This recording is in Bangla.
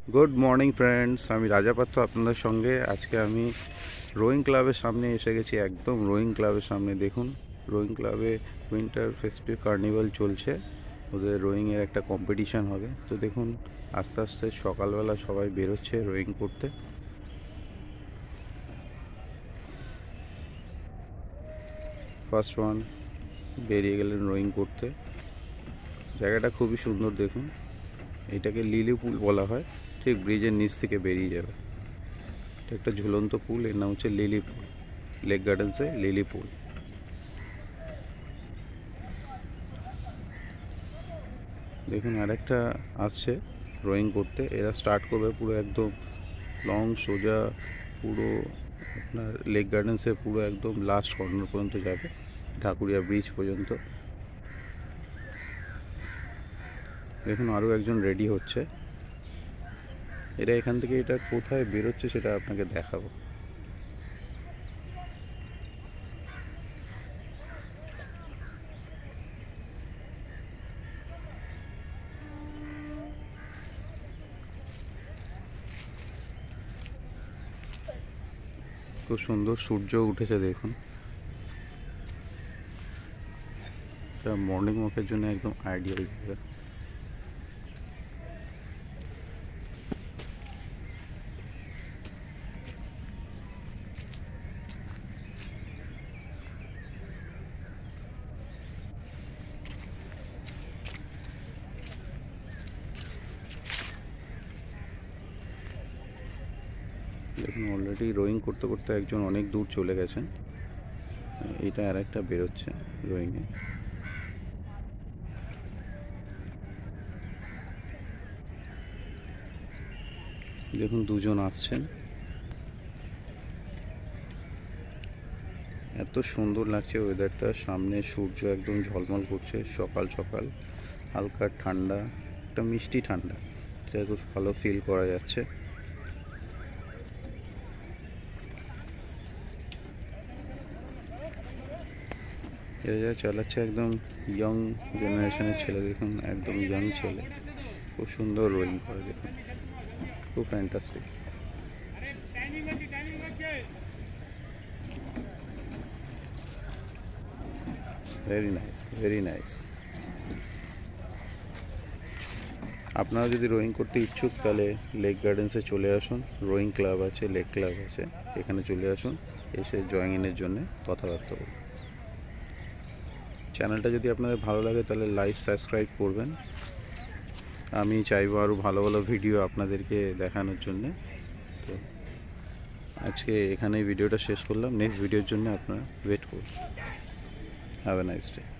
गुड मॉर्निंग फ्रेंड्स আমি রাজাপাত্র আপনাদের সঙ্গে আজকে আমি রোয়িং ক্লাবের সামনে এসে গেছি একদম রোয়িং ক্লাবের সামনে দেখুন রোয়িং ক্লাবে উইন্টার ফেস্টিভ কার্নিভাল চলছে ওদের রোয়িং এর একটা কম্পিটিশন হবে তো দেখুন আস্তে আস্তে সকালবেলা সবাই বের হচ্ছে রোয়িং করতে ফার্স্ট ওয়ান বেরিয়ে গেলেন রোয়িং করতে জায়গাটা খুবই সুন্দর দেখুন এটাকে লিলি পুল বলা হয় ঠিক ব্রিজের নিচ থেকে বেরিয়ে যাবে এটা একটা ঝুলন্ত পুল এর নাম হচ্ছে লিলি পুল লেক গার্ডেন্সে লিলি পুল দেখুন আরেকটা আসছে রোয়িং করতে এরা স্টার্ট করবে পুরো একদম লং সোজা পুরো আপনার লেক গার্ডেন্সে পুরো একদম লাস্ট কর্নার পর্যন্ত যাবে ঢাকুরিয়া ব্রিজ পর্যন্ত দেখুন আরও একজন রেডি হচ্ছে এরা এখান থেকে এটা কোথায় বেরোচ্ছে সেটা আপনাকে দেখাবো খুব সুন্দর সূর্য উঠেছে দেখুন এটা মর্নিং ওয়াকের জন্য একদম আইডিয়াল জায়গা দেখুন অলরেডি রোয়িং করতে করতে একজন অনেক দূর চলে গেছেন এটা আর একটা বেরোচ্ছে রোয়িংয়ে দেখুন দুজন আসছেন এত সুন্দর লাগছে ওয়েদারটা সামনে সূর্য একদম ঝলমল করছে সকাল সকাল হালকা ঠান্ডা একটা মিষ্টি ঠান্ডা এটা খুব ভালো ফিল করা যাচ্ছে এরা যা চালাচ্ছে একদম ইয়ং জেনারেশনের ছেলে দেখুন একদম ইয়ং ছেলে খুব সুন্দর রোয়িং করে দেখুন খুব fantastic very nice very nice আপনারা যদি রোয়িং করতে ইচ্ছুক তাহলে লেক গার্ডেন্সে চলে আসুন রোয়িং ক্লাব আছে লেক ক্লাব আছে এখানে চলে আসুন এসে জয়েনিংয়ের জন্য কথাবার্তা বলুন চ্যানেলটা যদি আপনাদের ভালো লাগে তাহলে লাইক সাবস্ক্রাইব করবেন আমি চাইবো আরও ভালো ভালো ভিডিও আপনাদেরকে দেখানোর জন্য তো আজকে এখানেই ভিডিওটা শেষ করলাম নেক্সট ভিডিওর জন্য আপনারা ওয়েট করুন হ্যাভ এ নাইস ডে